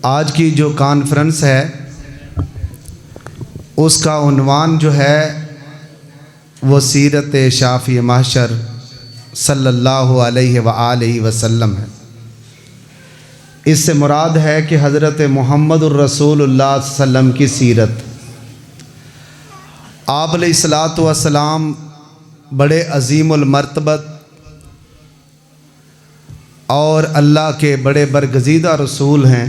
आज की जो कॉन्फ्रेंस है उसका उन्वान जो है वो सीरत शाफ़ी महशर सल्लल्लाहु अलैहि वसल्लम है। इससे मुराद है कि हज़रत मुहम्मदुर रसूलुल्लाह सल्लम की सीरत। आप अलैहिस्सलातु वस्सलाम बड़े अज़ीमुल मर्तबत और अल्लाह के बड़े बरगज़ीदा रसूल हैं।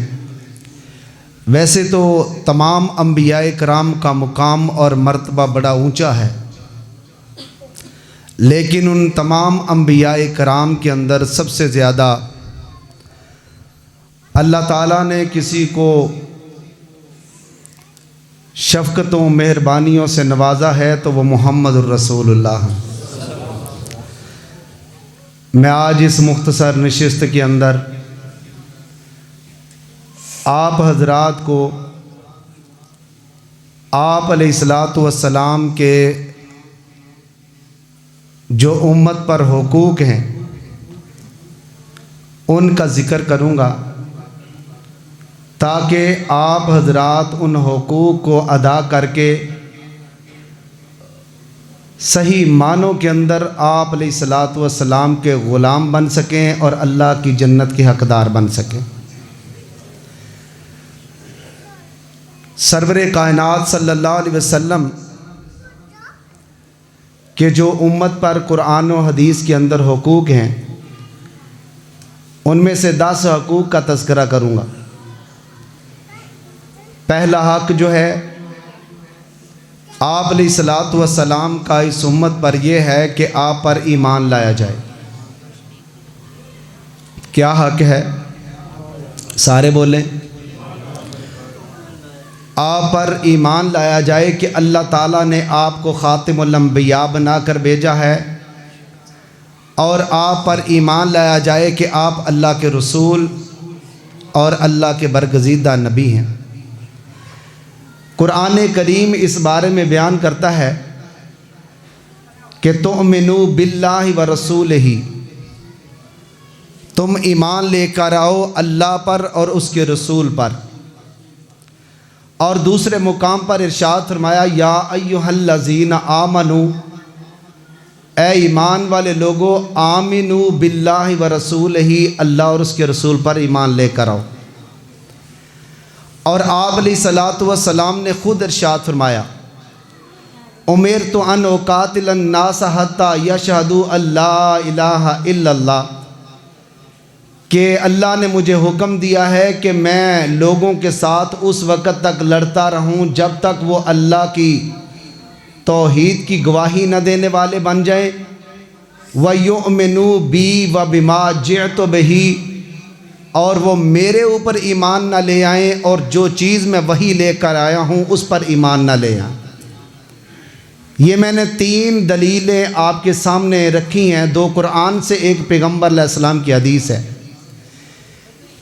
वैसे तो तमाम अंबियाए कराम का मुकाम और मर्तबा बड़ा ऊंचा है, लेकिन उन तमाम अंबियाए कराम के अंदर सबसे ज़्यादा अल्लाह ताला ने किसी को शफ़क़तों मेहरबानियों से नवाजा है तो वो मुहम्मदुर रसूलुल्लाह। मैं आज इस मुख्तसर नशिस्त के अंदर आप हज़रात को आप अलैहिस्सलातु वस्सलाम के जो उम्मत पर हुकूक हैं उनका ज़िक्र करूँगा, ताकि आप हज़रात उन हुकूक को अदा करके सही मानों के अंदर आप अलैहिस्सलातु वस्सलाम के ग़ुलाम बन सकें और अल्लाह की जन्नत के हक़दार बन सकें। सरवरे कायनात सल्लल्लाहु अलैहि वसल्लम के जो उम्मत पर कुरान और हदीस के अंदर हुकूक हैं, उनमें से 10 हकूक़ का तज़किरा करूँगा। पहला हक़ जो है आप अलैहिस्सलातु वस्सलाम का इस उम्मत पर यह है कि आप पर ईमान लाया जाए। क्या हक़ है? सारे बोलें। आप पर ईमान लाया जाए कि अल्लाह ताला ने आपको ख़ातिमुल अंबिया बनाकर भेजा है, और आप पर ईमान लाया जाए कि आप अल्लाह के रसूल और अल्लाह के बरगज़ीदा नबी हैं। कुरान करीम इस बारे में बयान करता है कि तुमिनु बिल्लाहि व रसूलिही, तुम ईमान लेकर आओ अल्लाह पर और उसके रसूल पर। और दूसरे मुकाम पर इरशाद फरमाया, या अय्युहल्लज़ीना आमनू, ए ईमान वाले लोगो, आमिनू बिल्लाहि व रसूलिही, अल्लाह और उसके रसूल पर ईमान लेकर आओ। और आप अलैहिस्सलातु वस्सलाम ने ख़ुद इरशाद फरमाया, उमिरतु अन उक़ातिलन नास हत्ता यशहदू अल्ला इलाहा इल्लल्लाह, कि अल्लाह ने मुझे हुक्म दिया है कि मैं लोगों के साथ उस वक़्त तक लड़ता रहूं जब तक वो अल्लाह की तौहीद की गवाही न देने वाले बन जाएं। व युमिनु बी व बिमा जिअतु बिही, और वो मेरे ऊपर ईमान न ले आएँ और जो चीज़ मैं वही लेकर आया हूँ उस पर ईमान न ले आएँ। ये मैंने 3 दलीलें आपके सामने रखी हैं, 2 कुरान से, एक पैगम्बर अलैहिस्सलाम की हदीस है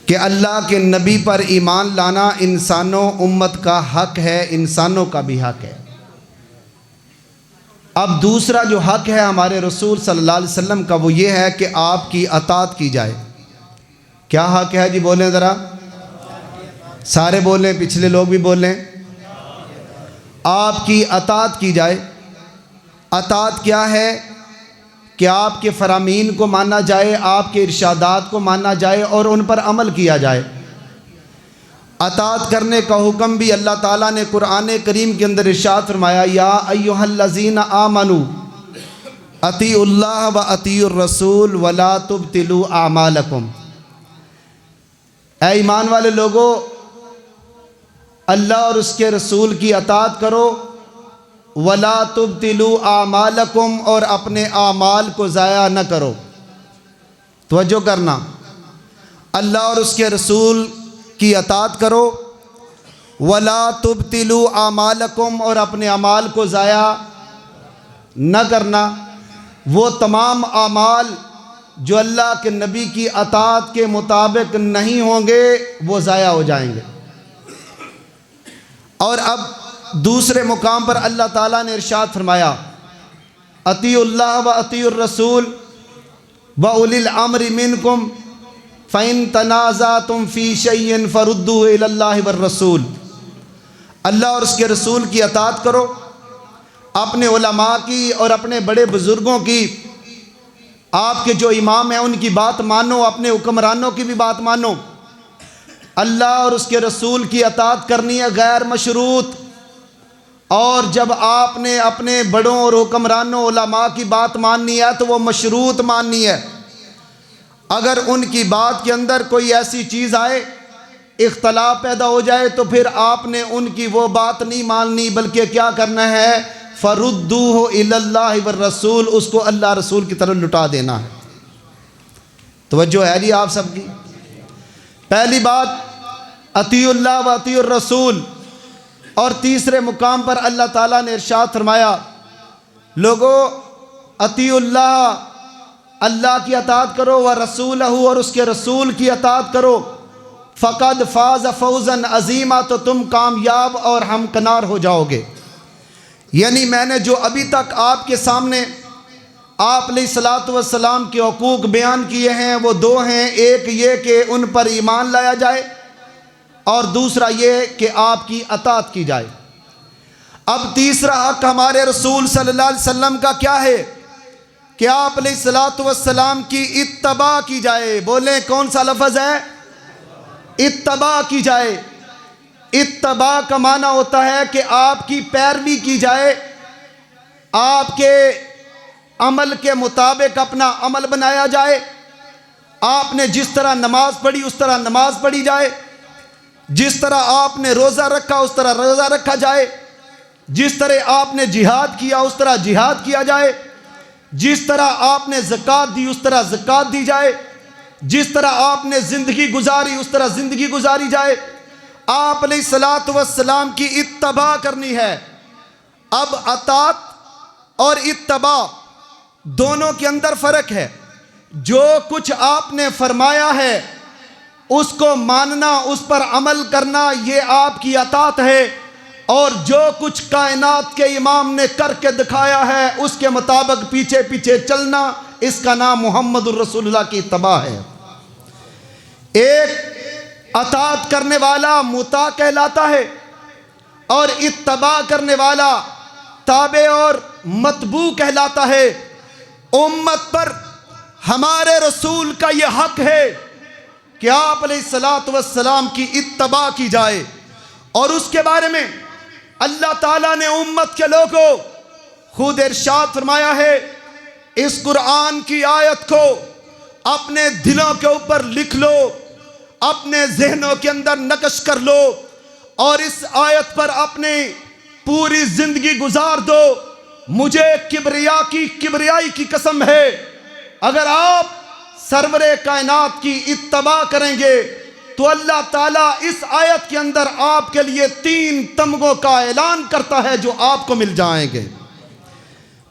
कि अल्लाह के नबी पर ईमान लाना इंसानों उम्मत का हक़ है, इंसानों का भी हक़ है। अब दूसरा जो हक़ है हमारे रसूल सल्लल्लाहु अलैहि वसल्लम का, वो ये है कि आपकी अताअत की जाए। क्या हक़ है जी? बोलें ज़रा, सारे बोलें, पिछले लोग भी बोलें। आपकी अताअत की जाए। अताअत क्या है? कि आपके फ़रामीन को माना जाए, आपके इरशादात को माना जाए और उन पर अमल किया जाए। अताअत करने का हुक्म भी अल्लाह ताला ने कुरान करीम के अंदर इरशाद फरमाया, या अय्युहल्लज़ीना आमनू अतीउल्लाह व अतीउर रसूल वला तुब्तिलू आमालकुम। ऐ ईमान वाले लोगों, अल्लाह और उसके रसूल की अताअत करो, वला तुब्तिलू आमालकुम, और अपने आमाल को ज़ाया न करो। तवज्जो करना, अल्लाह और उसके रसूल की अताअत करो, वला तुब्तिलू आमालकुम, और अपने अमाल को ज़ाया न करना। वो तमाम आमाल जो अल्लाह के नबी की अताअत के मुताबिक नहीं होंगे वो ज़ाया हो जाएंगे। और अब दूसरे मुकाम पर अल्लाह ताला ने इरशाद फरमाया, अतीउल्लाह व अतीउर रसूल व उलिल अम्रि मिनकुम, फ़इन तनाज़अतुम फ़ी शैइन फ़रुद्दूहु इलल्लाहि वर रसूल। अल्लाह और उसके रसूल की अताअत करो, अपने उलमा की और अपने बड़े बुज़ुर्गों की, आपके जो इमाम हैं उनकी बात मानो, अपने हुक्मरानों की भी बात मानो। अल्लाह और उसके रसूल की अताअत करनी है गैर मशरूत। और जब आपने अपने बड़ों और हुक्मरानों उलमा की बात माननी है तो वो मशरूत माननी है। अगर उनकी बात के अंदर कोई ऐसी चीज़ आए, इख्तलाफ पैदा हो जाए, तो फिर आपने उनकी वो बात नहीं माननी, बल्कि क्या करना है, फ़रुद्दूहु इलल्लाहि वर रसूल, उसको अल्लाह रसूल की तरफ लुटा देना है। तवज्जो है जी आप सबकी। पहली बात अतीउल्लाह व अतीउर रसूल। और तीसरे मुकाम पर अल्लाह ताला ने इरशाद फरमाया, लोगो अतीउल्लाह, अल्लाह की अताअत करो, व रसूलहू, और उसके रसूल की अताअत करो, फ़क़द फ़ाज़ फ़ौज़न अज़ीमा, तो तुम कामयाब और हमकनार हो जाओगे। यानी मैंने जो अभी तक आपके सामने आप अलैहिस्सलातु वस्सलाम के हकूक़ बयान किए हैं वो दो हैं। एक ये कि उन पर ईमान लाया जाए, और दूसरा ये कि आपकी अताअत की जाए। अब तीसरा हक़ हमारे रसूल सल्लल्लाहु अलैहि वसल्लम का क्या है कि आप अलैहिस्सलातु वस्सलाम की इत्तबा की जाए। बोलें कौन सा लफ्ज़ है? इत्तबा की जाए। इत्तबा का माना होता है कि आपकी पैरवी की जाए, आपके अमल के मुताबिक अपना अमल बनाया जाए। आपने जिस तरह नमाज पढ़ी उस तरह नमाज पढ़ी जाए, जिस तरह आपने रोज़ा रखा उस तरह रोज़ा रखा जाए, जिस तरह आपने जिहाद किया उस तरह जिहाद किया जाए, जिस तरह आपने ज़कात दी उस तरह ज़कात दी जाए, जिस तरह आपने ज़िंदगी गुजारी उस तरह ज़िंदगी गुजारी जाए। आप अलैहिस्सलातु वस्सलाम की इत्तबा करनी है। अब अताअत और इत्तबा दोनों के अंदर फ़र्क है। जो कुछ आपने फरमाया है उसको मानना, उस पर अमल करना, ये आपकी अताअत है। और जो कुछ कायनात के इमाम ने करके दिखाया है उसके मुताबिक पीछे पीछे चलना, इसका नाम मुहम्मदुर रसूलुल्लाह की इत्तबा है। एक अताअत करने वाला मुता कहलाता है, और इत्तबा करने वाला ताबे और मतबू कहलाता है। उम्मत पर हमारे रसूल का ये हक है कि आप अलैहिस्सलातु वस्सलाम की इत्तबा की जाए। और उसके बारे में अल्लाह ताला ने उम्मत के लोगों खुद इरशाद फरमाया है, इस कुरान की आयत को अपने दिलों के ऊपर लिख लो, अपने जहनों के अंदर नक्श कर लो, और इस आयत पर अपने पूरी जिंदगी गुजार दो। मुझे किबरियाई की कसम है, अगर आप सरवरे कायनात की इत्तबा करेंगे तो अल्लाह ताला इस आयत के अंदर आपके लिए 3 तमगों का ऐलान करता है जो आपको मिल जाएंगे।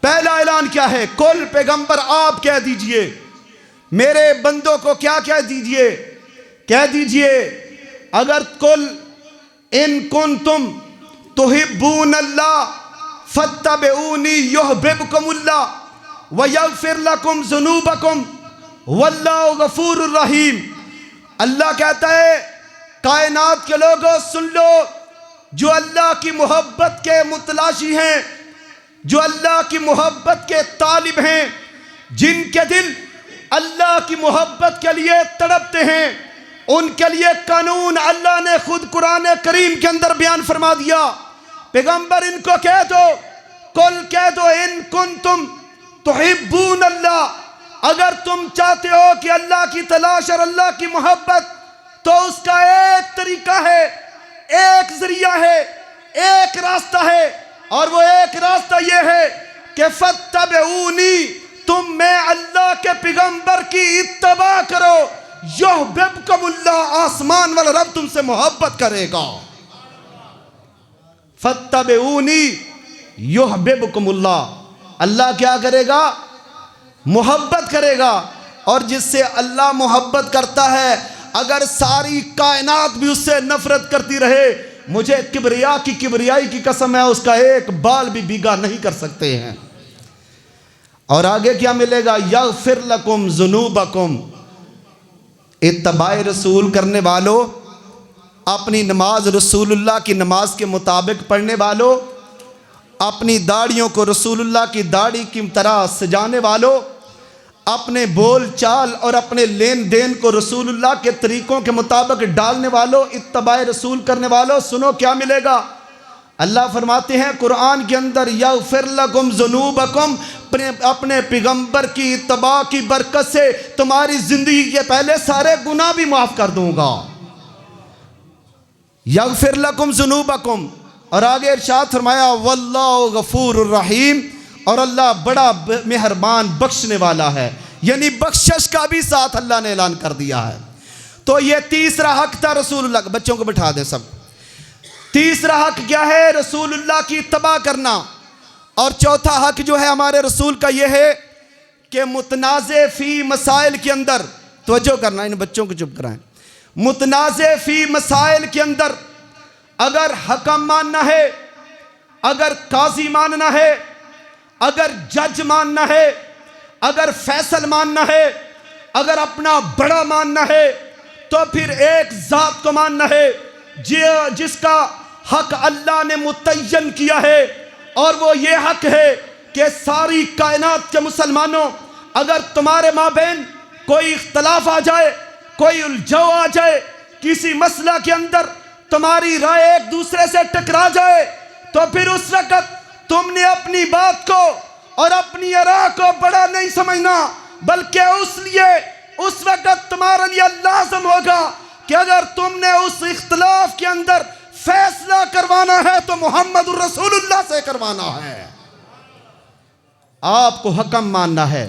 पहला ऐलान क्या है? कुल पैगंबर आप कह दीजिए, मेरे बंदों को क्या कह दीजिए? कह दीजिए, अगर कुल इन कुंतुम तुहिब्बून अल्लाह फत्तबिऊनी युहब्बिबकुमुल्लाह व यगफिर लकुम ज़ुनूबकुम वल्लाहु गफूरुर रहीम। अल्लाह कहता है, कायनात के लोगों सुन लो, जो अल्लाह की मोहब्बत के मुतलाशी हैं, जो अल्लाह की मोहब्बत के तालिब हैं, जिनके दिल अल्लाह की मोहब्बत के लिए तड़पते हैं, उनके लिए कानून अल्लाह ने खुद कुरान करीम के अंदर बयान फरमा दिया। पैगंबर इनको कह दो, कुल कह दो, इन कुंतुम तुहिब्बून अल्लाह, अगर तुम चाहते हो कि अल्लाह की तलाश और अल्लाह की मोहब्बत, तो उसका एक तरीका है, एक जरिया है, एक रास्ता है, और वो एक रास्ता ये है कि फत्तबिऊनी, तुम मैं अल्लाह के पैगंबर की इत्तबा करो, युहब्बिबकुमुल्लाह, आसमान वाला रब तुमसे मोहब्बत करेगा। फत्तबिऊनी युहब्बिबकुमुल्लाह, अल्लाह क्या करेगा? मोहब्बत करेगा। और जिससे अल्लाह मोहब्बत करता है, अगर सारी कायनात भी उससे नफरत करती रहे, मुझे किबरियाई की कसम है, उसका एक बाल भी भीगा नहीं कर सकते हैं। और आगे क्या मिलेगा? यगफिर लकुम ज़ुनूबकुम, इत्तबाए रसूल करने वालों, अपनी नमाज रसूलुल्लाह की नमाज के मुताबिक पढ़ने वालों, अपनी दाढ़ियों को रसूलुल्लाह की दाढ़ी की तरह सजाने वालों, अपने बोल चाल और अपने लेन देन को रसूलुल्लाह के तरीक़ों के मुताबिक डालने वालों, इत्तबाए रसूल करने वालों, सुनो क्या मिलेगा। अल्लाह फरमाते हैं कुरान के अंदर, यग़फ़िर लकुम ज़ुनूबकुम, अपने पैगम्बर की इत्तबा की बरकत से तुम्हारी ज़िंदगी के पहले सारे गुनाह भी माफ़ कर दूँगा। यग़फ़िर लकुम ज़ुनूबकुम, और आगे इरशाद फरमाया वल्लाहु गफ़ूरुर रहीम, और अल्लाह बड़ा मेहरबान बख्शने वाला है, यानी बख्शिश का भी साथ अल्लाह ने ऐलान कर दिया है। तो ये तीसरा हक था रसूलुल्लाह। बच्चों को बिठा दें सब। तीसरा हक क्या है? रसूलुल्लाह की इत्तबा करना। और चौथा हक जो है हमारे रसूल का ये है कि मुतनाज़े फ़ी मसाइल के अंदर, तवज्जो करना, इन बच्चों को चुप कराएं, मुतनाज़े फ़ी मसाइल के अंदर अगर हकम मानना है, अगर काजी मानना है, अगर जज मानना है, अगर फैसल मानना है, अगर अपना बड़ा मानना है, तो फिर एक ज़ात को मानना है जिसका हक अल्लाह ने मुतय्यन किया है। और वो ये हक है कि सारी कायनात के मुसलमानों, अगर तुम्हारे माबैन कोई इख्तलाफ आ जाए, कोई उलझो आ जाए, किसी मसला के अंदर तुम्हारी राय एक दूसरे से टकरा जाए, तो फिर उस वक़्त तुमने अपनी बात को और अपनी आरा को बड़ा नहीं समझना, बल्कि उस वक़्त तुम्हारे लिए लाज़िम होगा कि अगर तुमने उस इख्तलाफ के अंदर फैसला करवाना है तो मोहम्मद रसूलुल्लाह से करवाना है। आपको हकम मानना है,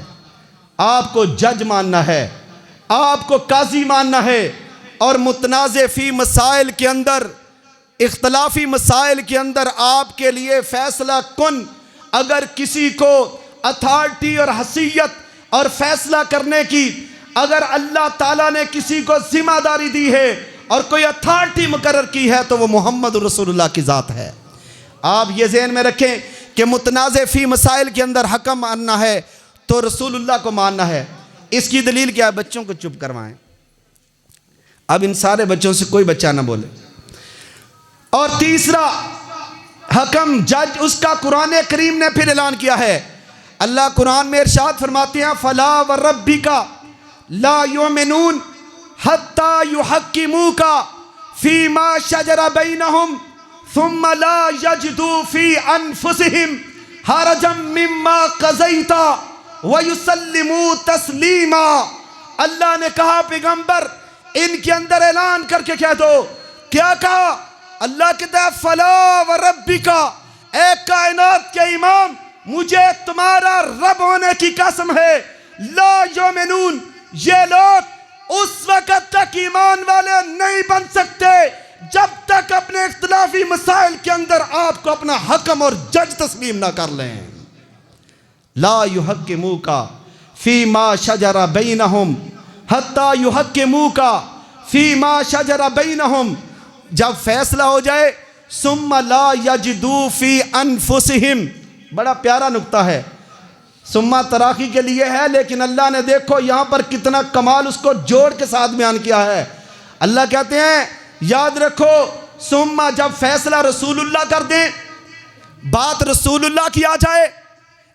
आपको जज मानना है, आपको काजी मानना है। और मुतनाज़े फ़ी मसाइल के अंदर, इख्तलाफी मसाइल के अंदर आपके लिए फ़ैसला कुन, अगर किसी को अथॉरिटी और हसीयत और फैसला करने की अगर अल्लाह ताला ने किसी को जिम्मेदारी दी है और कोई अथॉरिटी मुकर्रर की है तो वो मोहम्मद रसूलुल्लाह की ज़ात है। आप ये ज़हन में रखें कि मुतनाज़े फ़ी मसाइल के अंदर हकम मानना है तो रसूलुल्लाह को मानना है। इसकी दलील क्या है? बच्चों को चुप करवाएं। अब इन सारे बच्चों से कोई बच्चा ना बोले। और तीसरा हकम जज, उसका कुरान करीम ने फिर ऐलान किया है। अल्लाह कुरान में इरशाद फरमाते हैं फला व रब्बिका ला युमिनून हत्ता युहक्किमूका फीमा शजरा बैनहुम सुम्मा ला यजिदू फी अनफुसिहिम हरजम मिम्मा क़ज़ैता व युसल्लिमू तस्लीमा। अल्लाह ने कहा पैगंबर इनके अंदर ऐलान करके कह दो। क्या कहा? अल्लाह कहता है फला व रब्बिका, ए कायनात के इमाम, मुझे तुम्हारा रब होने की कसम है, ला युमिनून, ये लोग उस वक़्त तक ईमान वाले नहीं बन सकते जब तक अपने इख्तिलाफी मसाइल के अंदर आपको अपना हकम और जज तस्लीम ना कर लें। ला युहक्किमूका फीमा शजरा बैनहुम हत्ता युहक्किमूका फीमा शजरा बैनहुम, जब फैसला हो जाए सुम्मा ला यजिदू फी अनफुसिहिम। बड़ा प्यारा नुक्ता है, सुम्मा तराकी के लिए है, लेकिन अल्लाह ने देखो यहाँ पर कितना कमाल उसको जोड़ के साथ बयान किया है। अल्लाह कहते हैं याद रखो, सुम्मा जब फैसला रसूलुल्लाह कर दें, बात रसूलुल्लाह की आ जाए,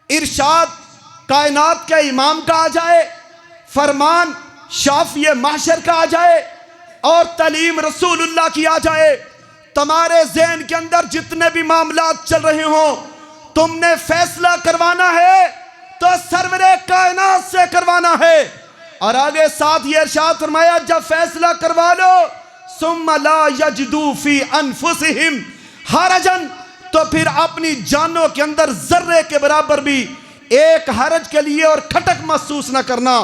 इरशाद कायनात के इमाम का आ जाए, फरमान शाफिए महशर का आ जाए और तलीम रसूलुल्लाह की आ जाए, तुम्हारे ज़हन के अंदर जितने भी मामलात चल रहे हों, तुमने फैसला करवाना है तो सरवरे कायनात से करवाना है। और आगे साथ ये इरशाद फरमाया जब फैसला करवा लो सुम्मा ला यजिदू फी अनफुसिहिम हरजन, तो फिर अपनी जानों के अंदर जर्रे के बराबर भी एक हरज के लिए और खटक महसूस न करना।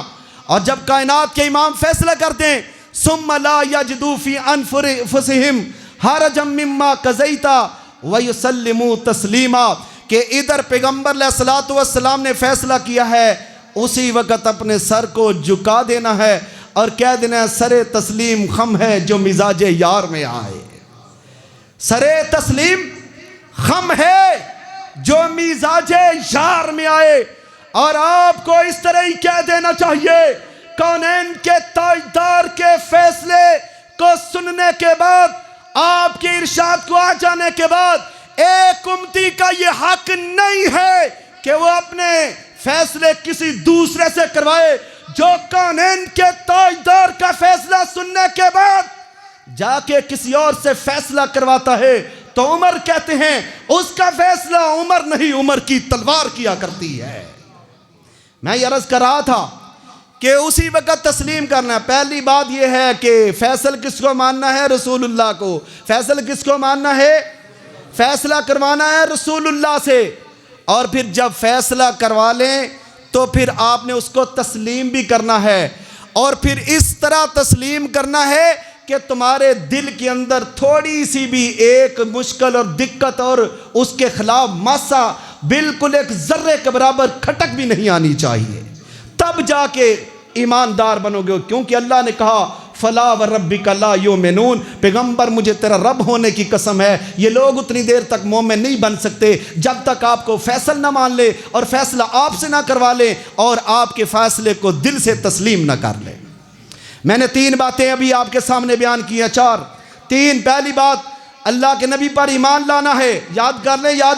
और जब कायनात के इमाम फैसला कर दें सुम्मा ला यजिदू फी अनफुसिहिम हरजम मिम्मा क़ज़ैता व युसल्लिमू तस्लीमा, कि इधर पैगंबर अलैहिस्सलातु वस्सलाम ने फैसला किया है, उसी वक़्त अपने सर को झुका देना है और कह देना है सरे तस्लीम खम है जो मिजाजे यार में आए। सरे तस्लीम खम है जो मिजाजे यार में आए। और आपको इस तरह ही कह देना चाहिए कौनैन के ताजदार के फैसले को सुनने के बाद, आपके इरशाद को आ जाने के बाद, एक उम्मती का ये हक नहीं है कि वो अपने फैसले किसी दूसरे से करवाए। जो कौनैन के ताजदार का फैसला सुनने के बाद जाके किसी और से फैसला करवाता है, तो उमर कहते हैं उसका फैसला उमर नहीं, उमर की तलवार किया करती है। मैं ये अर्ज कर रहा था कि उसी वक्त तस्लीम करना। पहली बात यह है कि फैसल किसको मानना है? रसूलुल्लाह को। फैसल किसको मानना है? फैसला करवाना है रसूलुल्लाह से। और फिर जब फैसला करवा लें तो फिर आपने उसको तस्लीम भी करना है, और फिर इस तरह तस्लीम करना है कि तुम्हारे दिल के अंदर थोड़ी सी भी एक मुश्किल और दिक्कत और उसके खिलाफ मासा बिल्कुल एक जर्रे के बराबर खटक भी नहीं आनी चाहिए। तब जाके ईमानदार बनोगे, क्योंकि अल्लाह ने कहा फला व रब्बिका ला युमिनून, पैगंबर मुझे तेरा रब होने की कसम है, ये लोग उतनी देर तक मोमिन नहीं बन सकते जब तक आपको फैसल ना मान ले और फैसला आपसे ना करवा ले और आपके फैसले को दिल से तस्लीम ना कर ले। मैंने 3 बातें अभी आपके सामने बयान की हैं, 4 3। पहली बात, अल्लाह के नबी पर ईमान लाना है। याद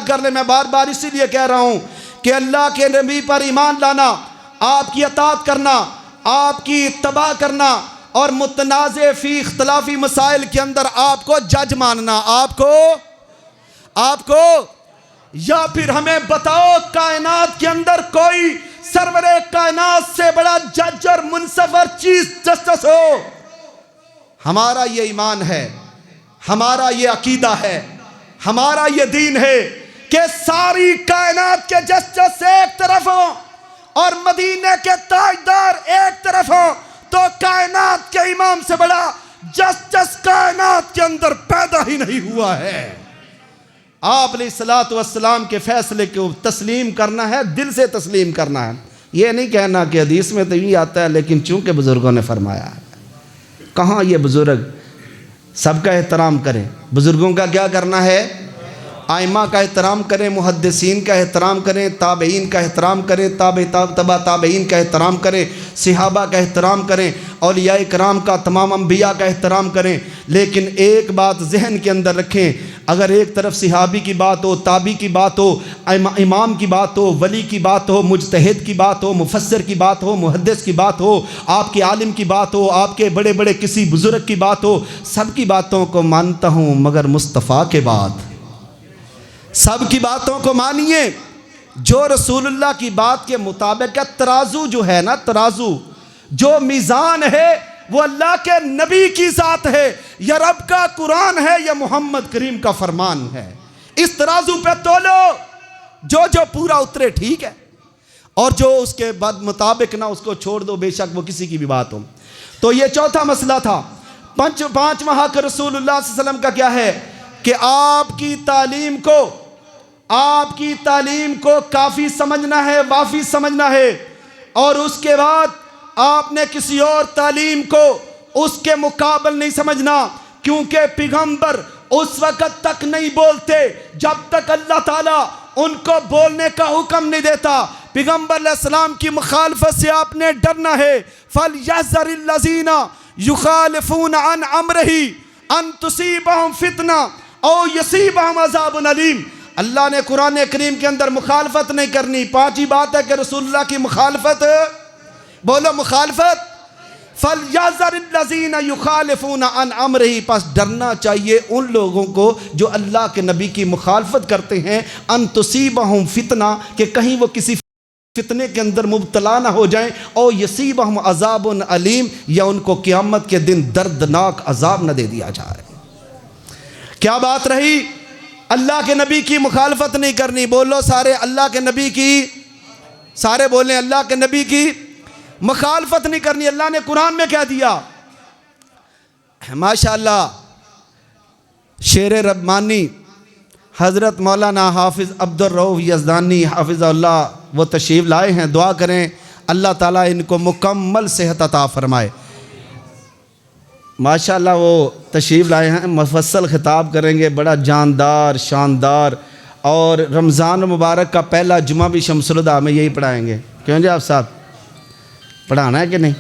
कर लें, मैं बार बार इसीलिए कह रहा हूँ कि अल्लाह के नबी पर ईमान लाना, आपकी अतात करना, आपकी इत्तबा करना और मुतनाज़े फ़ी इख्तिलाफ़ी मसाइल के अंदर आपको जज मानना। आपको या फिर हमें बताओ कायनात के अंदर कोई सरवरे कायनात से बड़ा जज और मुनसफ और चीज जस्टिस हो? हमारा ये ईमान है, हमारा ये अकीदा है, हमारा ये दीन है कि सारी कायनात के जस्टिस एक तरफ हो और मदीने के ताजदार एक तरफ हो, तो कायनात के इमाम से बड़ा जस्टिस कायनात के अंदर पैदा ही नहीं हुआ है। आप अलैहिस्सलातु वस्सलाम के फैसले को तस्लीम करना है, दिल से तस्लीम करना है। ये नहीं कहना कि हदीस में तो ये आता है लेकिन चूंकि बुज़ुर्गों ने फरमाया है। कहाँ ये बुज़ुर्ग? सबका एहतराम करें। बुज़ुर्गों का क्या करना है? आइमा का एहतराम करें, मुहद्दिसीन का एहतराम करें, ताबईन का एहतराम करें, तबा ताबईन का एहतराम करें, सिहाबा का एहतराम करें, औलिया इकराम का, तमाम अंबिया का एहतराम करें। लेकिन एक बात जहन के अंदर रखें, अगर एक तरफ सिहाबी की बात हो, ताबी की बात हो, इमाम की बात हो, वली की बात हो, मुजतहिद की बात हो, मुफस्सिर की बात हो, मुहद्दिस की बात हो, आपके आलिम की बात हो, आपके बड़े बड़े किसी बुज़ुर्ग की बात हो, सबकी बातों को मानता हूँ मगर मुस्तफ़ा के बाद। सब की बातों को मानिए जो रसूलुल्लाह की बात के मुताबिक है। तराजू जो है ना, तराजू जो मीज़ान है वो अल्लाह के नबी की ज़ात है, या रब का कुरान है, या मोहम्मद करीम का फरमान है। इस तराजू पे तोलो, जो पूरा उतरे ठीक है, और जो उसके बाद मुताबिक ना उसको छोड़ दो, बेशक वो किसी की भी बात हो। तो ये चौथा मसला था। पांचवा हक रसूलुल्लाह सल्लल्लाहु अलैहि वसल्लम का क्या है कि आपकी तालीम को काफ़ी समझना है, वाफ़ी समझना है, और उसके बाद आपने किसी और तालीम को उसके मुकाबल नहीं समझना, क्योंकि पैगंबर उस वक़्त तक नहीं बोलते जब तक अल्लाह ताला उनको बोलने का हुक्म नहीं देता। पैगंबर अलैहिस्सलाम की मुखालफत से आपने डरना है। फलयहज़रिल्लज़ीना युखालिफून अन अम्रिही अन तुसीबहुम फितना औ यसीबहुम अज़ाबुन अलीम। अल्लाह ने कुरान करीम के अंदर मुखालफत नहीं करनी। 5 ही बात है कि रसूलुल्लाह की मुखालफत, बोलो मुखालफत। फलयहज़रिल्लज़ीना युखालिफून अन अम्रिही, पास डरना चाहिए उन लोगों को जो अल्लाह के नबी की मुखालफत करते हैं। अन तुसीबहुम फितना, कि कहीं वो किसी फितने के अंदर मुब्तला ना हो जाएं, और यसीबहुम अज़ाबुन अलीम, या उनको क़यामत के दिन दर्दनाक अजाब न दे दिया जाए। क्या बात रही? अल्लाह के नबी की मुखालफत नहीं करनी। बोलो सारे अल्लाह के नबी की, सारे बोलें अल्लाह के नबी की मुखालफत नहीं करनी। अल्लाह ने कुरान में क्या दिया? माशाअल्लाह, शेर रब्बानी हज़रत मौलाना हाफिज़ अब्दुर रऊफ़ यज़दानी हाफिज़हुल्लाह वो तशरीफ़ लाए हैं। दुआ करें अल्लाह ताला इनको मुकम्मल सेहत अता फ़रमाए। माशाअल्लाह वो तशरीफ़ लाए हैं, मुफस्सल खिताब करेंगे, बड़ा जानदार शानदार, और रमज़ान मुबारक का पहला जुमा भी शम्सुल हुदा में यही पढ़ाएंगे। क्यों जी आप साहब, पढ़ाना है कि नहीं?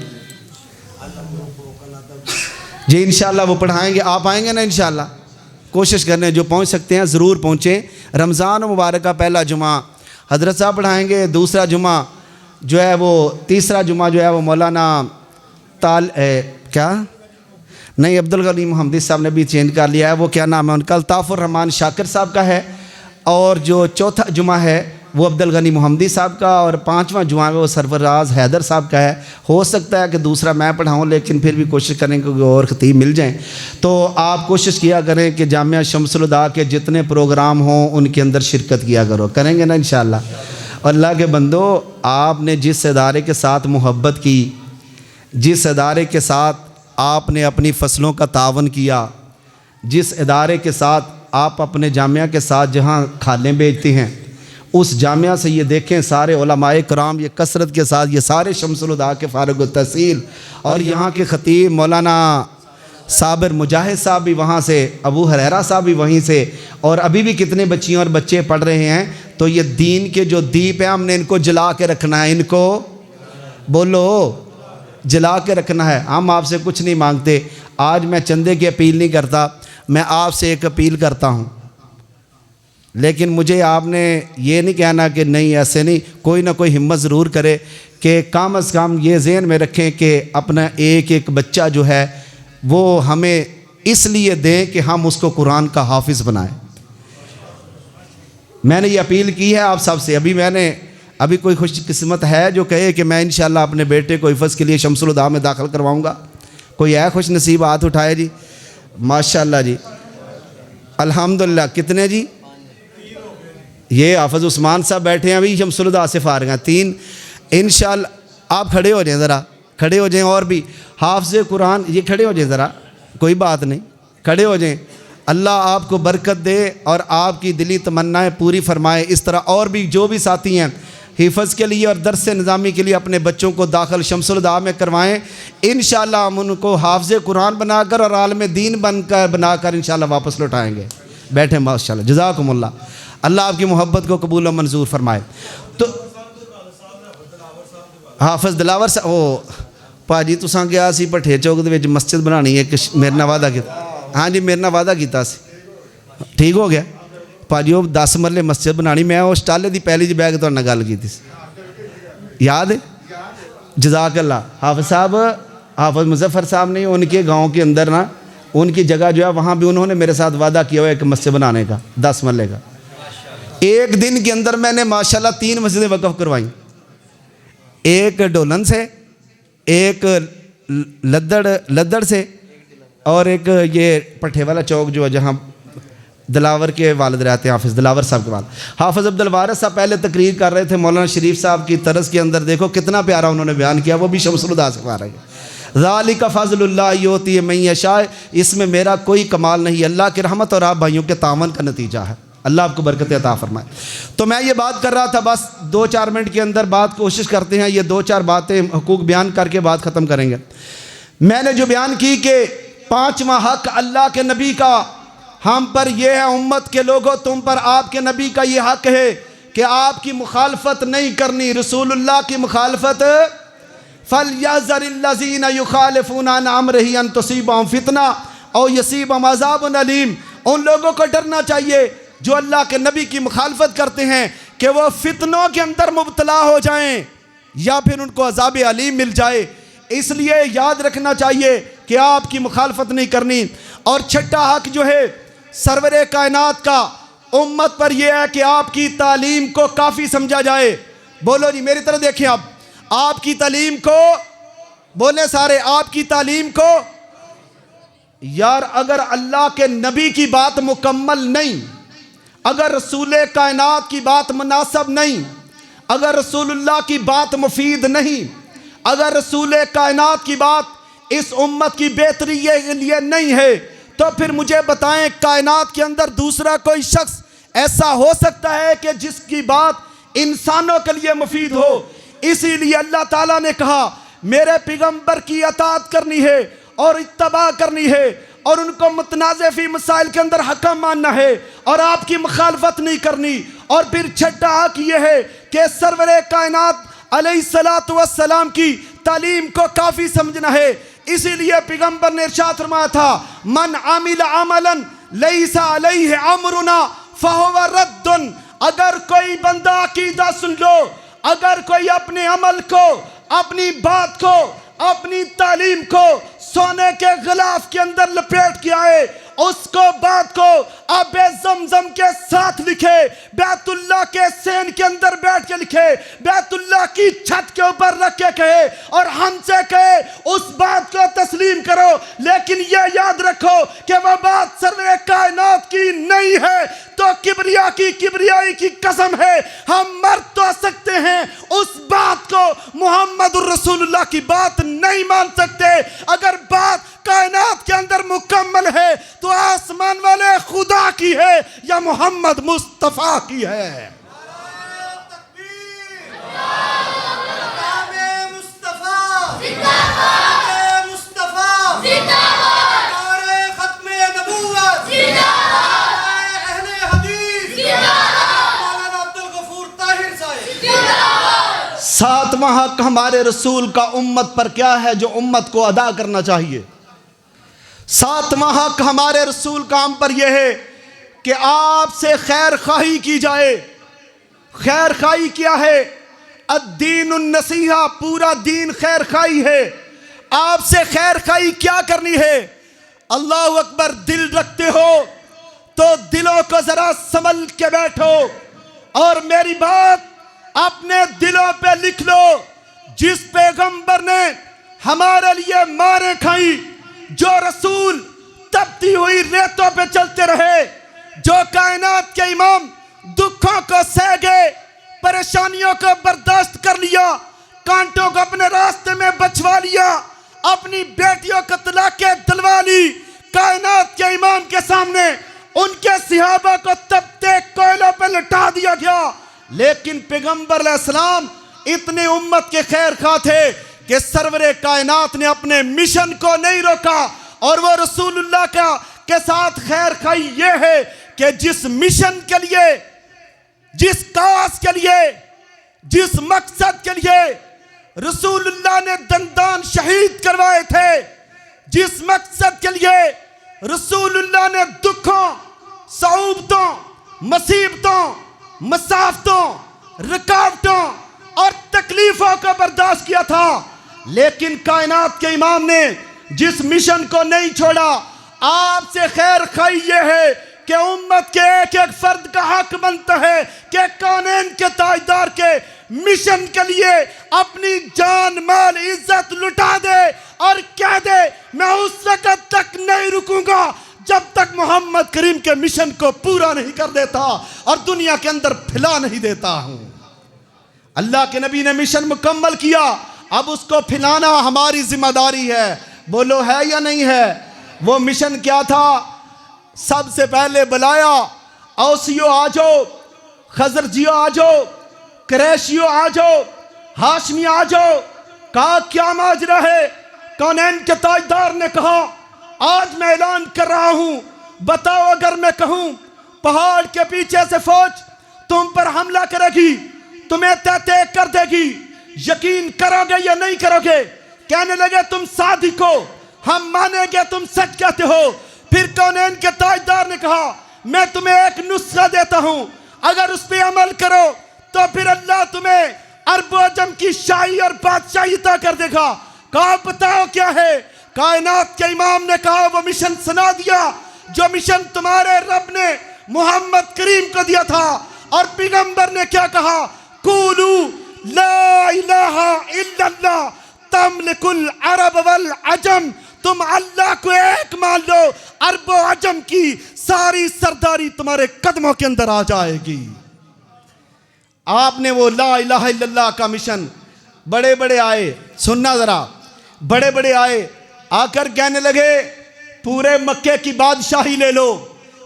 जी इंशाल्लाह वो पढ़ाएंगे। आप आएंगे ना इंशाल्लाह? कोशिश करने जो पहुंच सकते हैं ज़रूर पहुँचें। रमज़ान मुबारक का पहला जुमा हज़रत साहब पढ़ाएंगे, दूसरा जुमा जो है वो, तीसरा जुमा जो है वो मौलाना क्या नहीं अब्दुल गनी मोहम्मदी साहब ने भी चेंज कर लिया है, वो क्या नाम है उनका, अल्ताफ़ुर रहमान शाकिर साहब का है। और जो चौथा जुमा है वो अब्दुल गनी मोहम्मदी साहब का, और पाँचवा जुमा है वो सरफराज हैदर साहब का है। हो सकता है कि दूसरा मैं पढ़ाऊँ, लेकिन फिर भी कोशिश करेंगे कि और ख़तीब मिल जाएँ। तो आप कोशिश किया करें कि जामिया शम्सुल हुदा के जितने प्रोग्राम हों उनके अंदर शिरकत किया करो। करेंगे ना इंशाअल्लाह? अल्लाह के बंदो, आपने जिस इदारे के साथ मोहब्बत की, जिस इदारे के साथ आपने अपनी फ़सलों का तावन किया, जिस इदारे के साथ आप अपने जामिया के साथ जहाँ खालें बेचते हैं, उस जामिया से ये देखें सारे उलमाए कराम ये कसरत के साथ, ये सारे शम्सुल हुदा के फारिग तहसील और यहाँ के ख़तीब मौलाना साबिर मुजाहिद साहब भी वहाँ से, अबू हुरैरा साहब भी वहीं से, और अभी भी कितने बच्चियाँ और बच्चे पढ़ रहे हैं। तो ये दीन के जो दीप हैं हमने इनको जला के रखना है, इनको बोलो जला के रखना है। हम आपसे कुछ नहीं मांगते। आज मैं चंदे की अपील नहीं करता, मैं आपसे एक अपील करता हूँ, लेकिन मुझे आपने ये नहीं कहना कि नहीं ऐसे नहीं, कोई ना कोई हिम्मत ज़रूर करे कि कम अज़ कम ये ज़हन में रखें कि अपना एक एक बच्चा जो है वो हमें इसलिए दें कि हम उसको कुरान का हाफिज़ बनाएं। मैंने ये अपील की है आप सबसे। अभी कोई खुशकिस्मत है जो कहे कि मैं इंशाल्लाह अपने बेटे को हिफ़्ज़ के लिए शम्सुल हुदा में दाखिल करवाऊँगा? कोई है खुश नसीब? हाथ उठाए जी। माशाल्लाह जी, अल्हम्दुलिल्लाह। कितने जी? ये हाफ़िज़ उस्मान साहब बैठे हैं, अभी शम्सुल हुदा से फारिग हैं 3। इंशाल्लाह आप खड़े हो जाएं, ज़रा खड़े हो जाएं। और भी हाफ़िज़ कुरान ये खड़े हो जाएं ज़रा, कोई बात नहीं, खड़े हो जाएं। अल्लाह आपको बरकत दे और आपकी दिली तमन्नाएं पूरी फरमाए। इस तरह और भी जो भी साथी हैं हिफ़्ज़ के लिए और दर्स निज़ामी के लिए अपने बच्चों को दाखिल शम्सुल हुदा में करवाएं। इंशाअल्लाह हम उनको हाफ़िज़ कुरान बनाकर और आलिम दीन बनाकर इंशाअल्लाह वापस लौटाएँगे। बैठे माशाअल्लाह, जज़ाकुमुल्लाह। अल्लाह आपकी मोहब्बत को कबूल और मंजूर फरमाए। तो हाफ़िज़ दिलावर साहब, ओ भाजी तुसां गया सी भट्ठे चौक दे विच मस्जिद बनानी है, मेरे नाल वादा किया। हाँ जी मेरे नाल वादा किया सी, ठीक हो गया भाजी। वो 10 मरले मस्जिद बनानी, मैं उस टाले की पहली जी बैग तुहाडे नाल गल कीती सी, याद है? जज़ाकल्लाह। हाफ़िज़ साहब, हाफ़िज़ मुज़फ़्फ़र साहब ने उनके गाँव के अंदर ना उनकी जगह जो है वहाँ भी उन्होंने मेरे साथ वादा किया हुआ एक मस्जिद बनाने का 10 मरले का। एक दिन के अंदर मैंने माशाल्लाह 3 मस्जिदें वक़फ़ करवाई, एक डोलन से, एक लद्दड़ से, और एक ये पट्ठे वाला चौक जो है जहाँ दिलावर के वालिद रहते हैं, हाफ़िज़ दिलावर साहब के वालिद हाफ़िज़ अब्दुल वारिस साहब पहले तकरीर कर रहे थे मौलाना शरीफ साहब की तरस के अंदर। देखो कितना प्यारा उन्होंने बयान किया, वो भी शम्सुल हुदा से पा रहे हैं। ज़ालिका फ़ज़्लुल्लाह युती मन यशाअ, इसमें मेरा कोई कमाल नहीं, अल्लाह की रहमत और आप भाइयों के तावन का नतीजा है। अल्लाह आपको बरकत अता फरमाए। तो मैं ये बात कर रहा था, बस 2-4 मिनट के अंदर बात कोशिश करते हैं, ये 2-4 बातें हुकूक बयान करके बात ख़त्म करेंगे। मैंने जो बयान की कि 5वां हक़ अल्लाह के नबी का हम पर यह है, उम्मत के लोगों तुम पर आपके नबी का ये हक़ है कि आपकी मुखालफत नहीं करनी, रसूलुल्लाह की मुखालफत। फलयहज़रिल्लज़ीना युखालिफूना अन अम्रिही अन तुसीबहुम फितना औ यसीबहुम अज़ाबुन अलीम। उन लोगों को डरना चाहिए जो अल्लाह के नबी की मुखालफत करते हैं कि वो फितनों के अंदर मुब्तला हो जाएं या फिर उनको अज़ाब अलीम मिल जाए। इसलिए याद रखना चाहिए कि आपकी मुखालफत नहीं करनी। और छठा हक़ जो है सरवरे कायनात का उम्मत पर यह है कि आपकी तालीम को काफ़ी समझा जाए। बोलो जी मेरी तरफ देखें, आप आपकी तालीम को बोले सारे, आपकी तालीम को। यार अगर अल्लाह के नबी की बात मुकम्मल नहीं, अगर रसूल कायनात की बात मुनासिब नहीं, अगर रसूलुल्लाह की बात मुफीद नहीं, अगर रसूल कायनात की बात इस उम्मत की बेहतरी के लिए नहीं है, तो फिर मुझे बताएं कायनात के अंदर दूसरा कोई शख्स ऐसा हो सकता है कि जिसकी बात इंसानों के लिए मुफीद हो। इसीलिए अल्लाह ताला ने कहा मेरे पैगंबर की अताअत करनी है और इत्तबा करनी है और उनको मुतनाज़े फी मसाइल के अंदर हक़ मानना है और आपकी मुखालफत नहीं करनी। और फिर छठा हक़ यह है कि सरवरे कायनात अलैहिस्सलातु वस्सलाम की तालीम को काफ़ी समझना है। इसीलिए पैगंबर ने इरशाद फरमाया था, मन आमिल अमलन लैसा अलैहि अमरुना फहुव रद्दुन। अगर कोई बंदा अकीदा सुन लो, अगर कोई अपने अमल को, अपनी बात को, अपनी तालीम को सोने के गिलाफ के अंदर लपेट के आए, उसको बात को आबे जमजम के साथ लिखे, बैतुल्लाह के सेन के अंदर बैठ के लिखे, बैतुल्लाह की छत के ऊपर रख के कहे और हमसे कहे, उस बात को तस्लीम करो। लेकिन यह याद रखो कि वह बात सर्वे कायनात की नहीं है तो किबरियाई की कसम है, हम मर तो सकते हैं, उस बात को मोहम्मदुर रसूलुल्लाह की बात नहीं मान सकते। अगर बात कायनात के अंदर मुकम्मल है तो आसमान वाले खुदा की है या मोहम्मद मुस्तफा की है। सातवां हक हमारे रसूल का उम्मत पर क्या है जो उम्मत को अदा करना चाहिए। सातवां हक हमारे रसूल का हम पर यह है कि आपसे खैर खाही की जाए। खैर खाही क्या है? अद्दीनुन नसीहा, पूरा दीन खैर खाही है। आपसे खैर खाही क्या करनी है? अल्लाह अकबर, दिल रखते हो तो दिलों को जरा संभल के बैठो और मेरी बात अपने दिलों पे लिख लो। जिस पैगंबर ने हमारे लिए मारे खाई, जो रसूल तपती हुई रेतों पे चलते रहे, जो कायनात के इमाम दुखों को सह गए, परेशानियों को बर्दाश्त कर लिया, कांटों को अपने रास्ते में बचवा लिया, अपनी बेटियों को तलाक़ें दिलवा ली, कायनात के इमाम के सामने उनके सहाबा को तपते कोयलों पे लटा दिया गया। लेकिन पैगंबर अलैहिस्सलाम इतने उम्मत के खैर खा थे कि सरवरे कायनात ने अपने मिशन को नहीं रोका। और वो रसूलुल्लाह का के साथ खैर खाई ये है कि जिस मिशन के लिए, जिस काज के लिए, जिस मकसद के लिए रसूलुल्लाह ने दंदान शहीद करवाए थे, जिस मकसद के लिए रसूलुल्लाह ने दुखों, सऊबतों, मुसीबतों, मसाफतों, रुकावटों और तकलीफों को बर्दाश्त किया था, लेकिन कायनात के इमाम ने जिस मिशन को नहीं छोड़ा। आपसे खैर खाई ये है कि उम्मत के एक एक फर्द का हक बनता है कि कौनैन के ताजदार के मिशन के लिए अपनी जान, माल, इज्जत लुटा दे और कह दे मैं उस वक्त तक नहीं रुकूंगा जब तक मोहम्मद करीम के मिशन को पूरा नहीं कर देता और दुनिया के अंदर फैला नहीं देता हूं। अल्लाह के नबी ने मिशन मुकम्मल किया, अब उसको फैलाना हमारी जिम्मेदारी है। बोलो है या नहीं है? वो मिशन क्या था? सबसे पहले बुलाया, औसियो आ जाओ, खजरजियो आ जाओ, कुरैशियो आ जाओ, हाशमी आ जाओ। कहा क्या माजरा है? कौनैन के ताजदार ने कहा आज मैं ऐलान कर रहा हूं, बताओ अगर मैं कहूं पहाड़ के पीछे से फौज तुम पर हमला करेगी, तुम्हें तहते कर देगी, यकीन करोगे या नहीं करोगे? कहने लगे तुम सादिक हो, हम मानेंगे तुम सच कहते हो। फिर कौनैन के ताजदार ने कहा मैं तुम्हें एक नुस्खा देता हूं, अगर उस पर अमल करो तो फिर अल्लाह तुम्हें अरब अजम की शाही और बादशाही अता कर देगा। कहा बताओ क्या है? कायनात के इमाम ने कहा वो मिशन सुना दिया जो मिशन तुम्हारे रब ने मोहम्मद करीम को दिया था। और पैगंबर ने क्या कहा? कुलू ला इलाहा इल्लल्लाह तमलिकुल अरब वल अजम, तुम अल्लाह को एक मान लो, अरब और अजम की सारी सरदारी तुम्हारे कदमों के अंदर आ जाएगी। आपने वो ला इलाहा इल्लल्लाह का मिशन, बड़े बड़े आए, सुनना जरा, बड़े बड़े आए, आकर कहने लगे पूरे मक्के की बादशाही ले लो।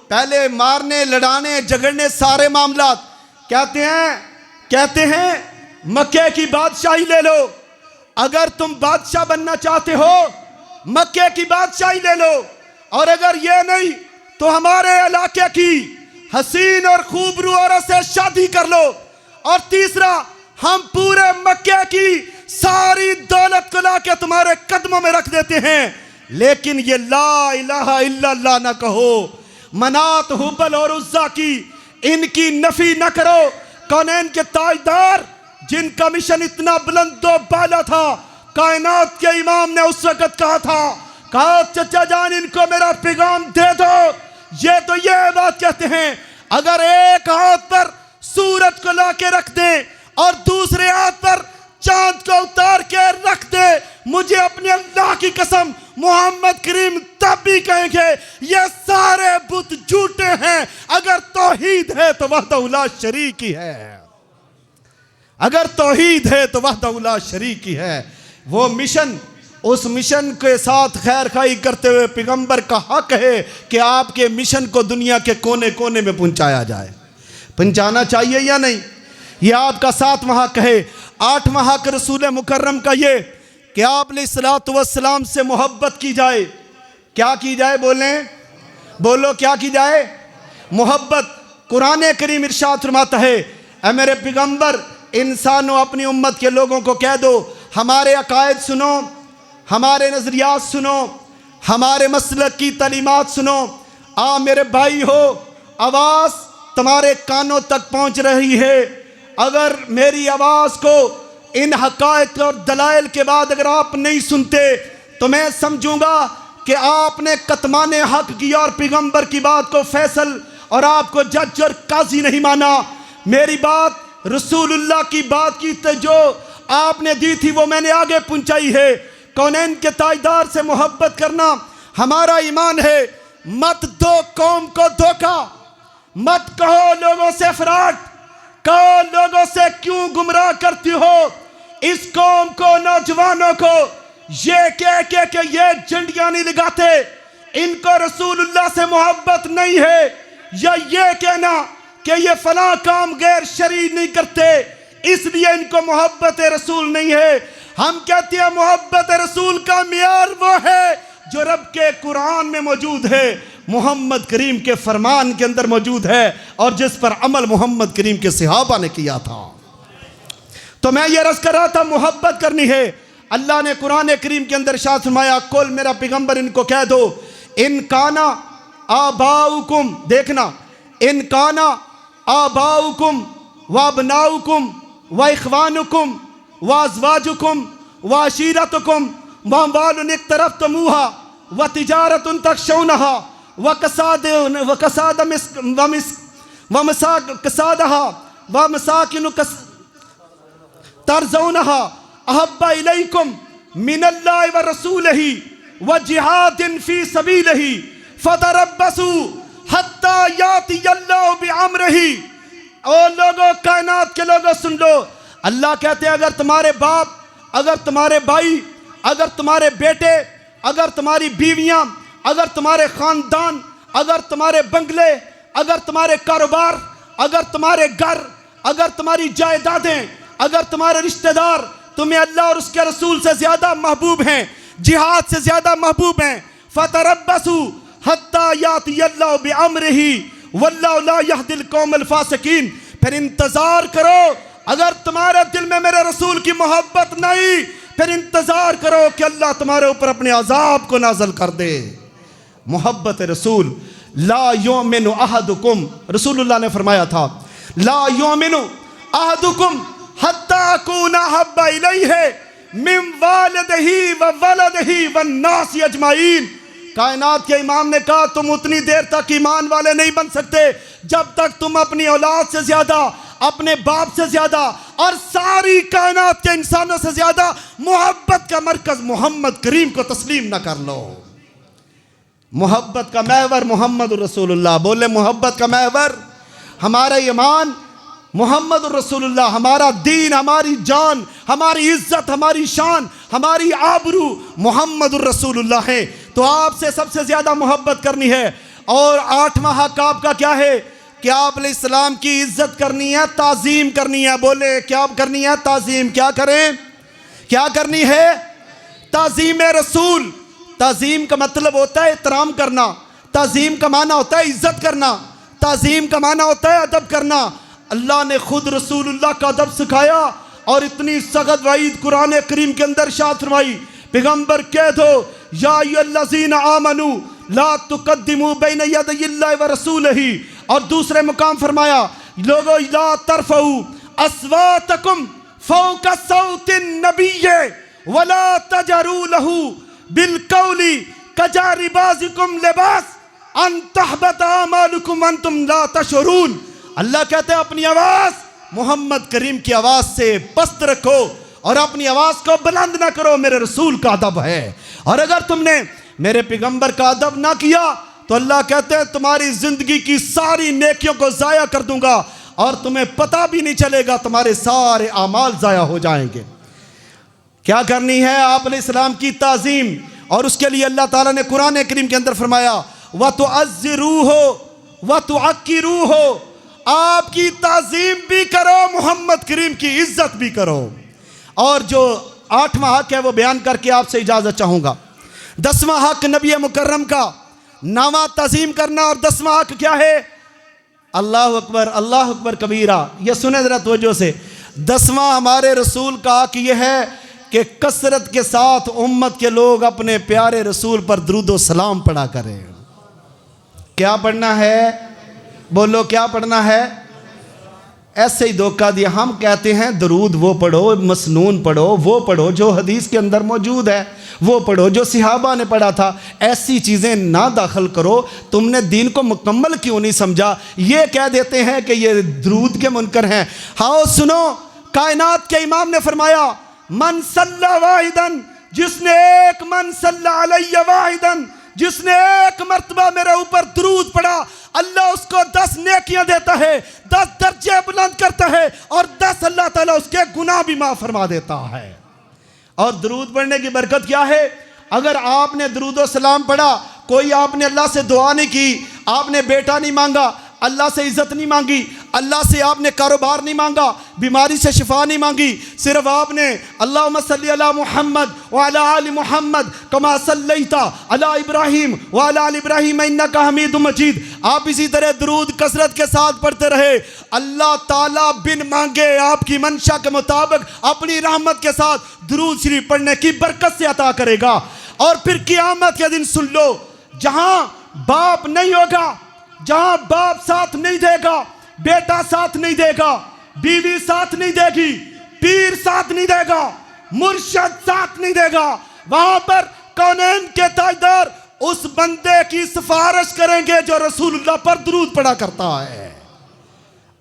पहले मारने, लड़ाने, झगड़ने सारे मामलात, कहते हैं मक्के की बादशाही ले लो। अगर तुम बादशाह बनना चाहते हो मक्के की बादशाही ले लो, और अगर ये नहीं तो हमारे इलाके की हसीन और खूबरू औरत से शादी कर लो। और तीसरा, हम पूरे मक्के की सारी दौलत को लाके तुम्हारे कदमों में रख देते हैं, लेकिन ये ला इलाहा इल्लल्लाह ना कहो। मनात हुबल और उज़्ज़ा की इनकी नफी न करो। कौनैन के ताजदार जिनका मिशन इतना बुलंदो बाला था, कायनात के इमाम ने उस वक्त कहा था, कहा चचा जान इनको मेरा पैगाम दे दो। ये तो ये बात कहते हैं, अगर एक हाथ पर सूरज को लाके रख दे और दूसरे हाथ पर चांद को उतार के रख दे, मुझे अपने अल्लाह की कसम मोहम्मद करीम तब भी कहेंगे ये सारे बुत झूठे हैं। अगर तौहीद है तो वहदहू ला शरीक ही है, अगर तौहीद है तो वहदहू ला शरीक ही है। वो मिशन, उस मिशन के साथ खैर खाई करते हुए पैगंबर का हक है कि आपके मिशन को दुनिया के कोने कोने में पहुंचाया जाए। पहुंचाना चाहिए या नहीं? ये आपका 7वां हक है। 8वां हक रसूल मुकर्रम का ये कि आप अलैहिस्सलातु वस्सलाम से मोहब्बत की जाए। क्या की जाए? बोलो क्या की जाए? मोहब्बत। कुरान करीम इरशाद फरमाता है, ऐ मेरे पैगंबर इंसानों अपनी उम्मत के लोगों को कह दो हमारे अकायद सुनो, हमारे नज़रियात सुनो, हमारे मसलक की तालीमात सुनो। आ मेरे भाई हो, आवाज़ तुम्हारे कानों तक पहुंच रही है। अगर मेरी आवाज़ को इन हक़ाइक़ और दलाइल के बाद अगर आप नहीं सुनते तो मैं समझूंगा कि आपने कतमाने हक किया और पैगंबर की बात को फैसल और आपको जज और काजी नहीं माना। मेरी बात रसूलुल्लाह की बात की तो जो आपने दी थी वो मैंने आगे पहुंचाई है। कौनैन के ताजदार से मोहब्बत करना हमारा ईमान है। मत दो कौम को धोखा, मत कहो लोगों से फ्रॉड, कहो लोगों से क्यों गुमराह करती हो इस कौम को, नौजवानों को। ये कह के ये झंडियां नहीं लगाते, इनको रसूलुल्लाह से मोहब्बत नहीं है, या ये कहना कि ये फला काम गैर शरई नहीं करते इसलिए इनको मोहब्बत रसूल नहीं है। हम कहते हैं मोहब्बत रसूल का मियार वो है जो रब के कुरान में मौजूद है, मोहम्मद करीम के फरमान के अंदर मौजूद है और जिस पर अमल मोहम्मद करीम के सहाबा ने किया था। तो मैं ये रज़ कर रहा था मोहब्बत करनी है। अल्लाह ने कुरान करीम के अंदर इरशाद फरमाया, कुल मेरा पैगंबर इनको कह दो इन काना आबाउकुम, देखना, इन काना आबाउकुम व अबनाउकुम व इख्वानुकुम व अज़वाजुकुम व अशीरतुकुम व अम्वालुन इक़्तरफ़्तमूहा व तिजारतुन तख़शौनहा व मसाकिन तर्ज़ौनहा अहब्बा इलैकुम मिनल्लाहि व रसूलिही व जिहादिन फ़ी सबीलिही फ़तरब्बसू हत्ता यातियल्लाहु बिअम्रिही। ओ लोगों, कायनात के लोगों सुन लो, अल्लाह कहते हैं अगर तुम्हारे बाप, अगर तुम्हारे भाई, अगर तुम्हारे बेटे, अगर तुम्हारी बीवियां, अगर तुम्हारे खानदान, अगर तुम्हारे बंगले, अगर तुम्हारे कारोबार, अगर तुम्हारे घर, अगर तुम्हारी जायदादें, अगर तुम्हारे रिश्तेदार तुम्हें अल्लाह और उसके रसूल से ज्यादा महबूब हैं, जिहाद से ज्यादा महबूब हैं, फतरब्बसू हत्ता यातियल्लाहु बिअम्रिही वल्लाहु ला यहदिल कौमल फासिकीन। फिर इंतजार करो, अगर तुम्हारे दिल में मेरे रसूल की मोहब्बत नहीं, फिर इंतजार करो कि अल्लाह तुम्हारे ऊपर अपने अजाब को नाज़िल कर दे। मोहब्बत रसूल। ला युमिनु अहदुकुम, रसूलुल्लाह ने फरमाया था, ला युमिनु अहदुकुम हत्ता अकूना हब्बा इलैहि मिन वालिदिही व वलदिही वन नास अजमाइन। कायनात के इमाम ने कहा तुम उतनी देर तक ईमान वाले नहीं बन सकते जब तक तुम अपनी औलाद से ज्यादा, अपने बाप से ज्यादा और सारी कायनात के इंसानों से ज्यादा मोहब्बत का मरकज मोहम्मद करीम को तस्लीम न कर लो। मोहब्बत का महवर मोहम्मद रसूलुल्लाह। बोले मोहब्बत का महवर हमारा ईमान मोहम्मद रसूलुल्लाह, हमारा दीन, हमारी जान, हमारी इज्जत, हमारी शान, हमारी आबरू मोहम्मद रसूलुल्लाह है। तो आपसे सबसे ज्यादा मोहब्बत करनी है। और 8वां हक आपका क्या है कि आप अलैहिस्सलाम की इज्जत करनी है, ताज़ीम करनी है। बोले क्या करनी है? ताज़ीम। क्या करें? क्या करनी है? ताज़ीम रसूल। ताज़ीम का मतलब होता है एहतराम करना, ताज़ीम का माना होता है इज्जत करना, ताज़ीम का माना होता है अदब करना। अल्लाह ने खुद रसूलुल्लाह का अदब सिखाया और इतनी सख्त वईद कुरान करीम के अंदर इरशाद फरमाई, पैगंबर कह दो या अय्युहल्लज़ीना आमनू ला तुक़द्दिमू बैन यदयिल्लाहि व रसूलिही। और दूसरे मुकाम फरमाया, लोगो ला तरफ़ऊ अस्वातकुम फ़ौक़ सौतिन नबिय्य वला तजरू लहू बिलक़ौली कजारी बाज़िकुम लिबास अन तहबत आमालुकुम अंतुम ला तशउरून। अल्लाह कहते हैं अपनी आवाज़ मोहम्मद करीम की आवाज़ से पस्त रखो और अपनी आवाज़ को बुलंद ना करो, मेरे रसूल का अदब है। और अगर तुमने मेरे पैगंबर का अदब ना किया तो अल्लाह कहते हैं तुम्हारी ज़िंदगी की सारी नेकियों को ज़ाया कर दूंगा और तुम्हें पता भी नहीं चलेगा, तुम्हारे सारे आमाल ज़ाया हो जाएंगे। क्या करनी है? आप अलैहिस्सलाम की ताज़ीम, और उसके लिए अल्लाह ताला ने कुरान करीम के अंदर फरमाया व तुअज़्ज़िरूहु व तुअक्किरूहु, आपकी ताज़ीम भी करो, मोहम्मद करीम की इज्जत भी करो। और जो 8वां हक है वो बयान करके आपसे इजाज़त चाहूँगा। 10वां हक नबी मुकर्रम का, 9वां ताज़ीम करना, और 10वां हक क्या है? अल्लाह अकबर कबीरा। ये सुने ज़रा तवज्जो से। 10वां हमारे रसूल का हक ये है कि कसरत के साथ उम्मत के लोग अपने प्यारे रसूल पर दुरूद व सलाम पढ़ा करें। क्या पढ़ना है? बोलो क्या पढ़ना है? ऐसे ही धोखा दिया। हम कहते हैं दरूद वो पढ़ो, मसनून पढ़ो, वो पढ़ो जो हदीस के अंदर मौजूद है, वो पढ़ो जो सहाबा ने पढ़ा था। ऐसी चीज़ें ना दाखिल करो। तुमने दीन को मुकम्मल क्यों नहीं समझा? ये कह देते हैं कि ये दरूद के मुनकर हैं। हाँ सुनो, कायनात के इमाम ने फरमाया मन सल्ला वाहिदन, जिसने एक मन सल्ला अलैया वाहिदन, जिसने एक मर्तबा मेरे ऊपर दुरूद पढ़ा, अल्लाह उसको 10 नेकियां देता है, 10 दर्जे बुलंद करता है और 10 अल्लाह ताला उसके गुनाह भी माफ फरमा देता है। और दुरूद पढ़ने की बरकत क्या है? अगर आपने दुरूद व सलाम पढ़ा, कोई आपने अल्लाह से दुआ नहीं की, आपने बेटा नहीं मांगा, अल्लाह से इज्जत नहीं मांगी, अल्लाह से आपने कारोबार नहीं मांगा, बीमारी से शिफा नहीं मांगी, सिर्फ आपने अल्लाहुम्मा सल्ली अला मुहम्मद व अला आलि मुहम्मद कमा सल्लैता अला इब्राहीम व अला आलि इब्राहीम इन्नका हमीदुम मजीद, आप इसी तरह दुरूद कसरत के साथ पढ़ते रहे, अल्लाह ताला बिन मांगे आपकी मंशा के मुताबिक अपनी रहमत के साथ दुरूद शरीफ पढ़ने की बरकत से अता करेगा। और फिर क़यामत के दिन सुन लो, जहां बाप नहीं होगा, जहां बाप साथ नहीं देगा, बेटा साथ नहीं देगा, बीवी साथ नहीं देगी, पीर साथ नहीं देगा, मुर्शद साथ नहीं देगा, वहां पर कौनैन के ताजदार उस बंदे की सिफारिश करेंगे जो रसूलुल्लाह पर दुरूद पढ़ा करता है,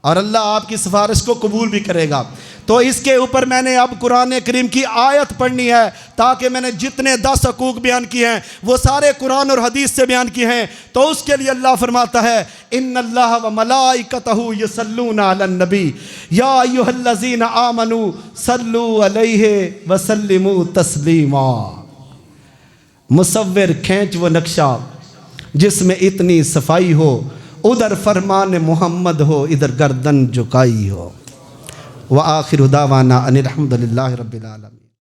और अल्लाह आपकी सिफारिश को कबूल भी करेगा। तो इसके ऊपर मैंने अब कुरान करीम की आयत पढ़नी है, ताकि मैंने जितने 10 हकूक़ बयान किए हैं वो सारे कुरान और हदीस से बयान किए हैं। तो उसके लिए अल्लाह फरमाता है इन्नल्लाह व मलाइकतहु यसल्लूना अलन नबी या अय्युहल्लज़ीना आमनू सल्लू अलैहि व सल्लिमू तस्लीमा। मुसव्विर खींच वो नक्शा जिसमें इतनी सफाई हो, उधर फरमान मोहम्मद हो, इधर गर्दन झुकाई हो। व आखिर दावाना अनिल हम्दुलिल्लाहि रब्बिल आलमीन।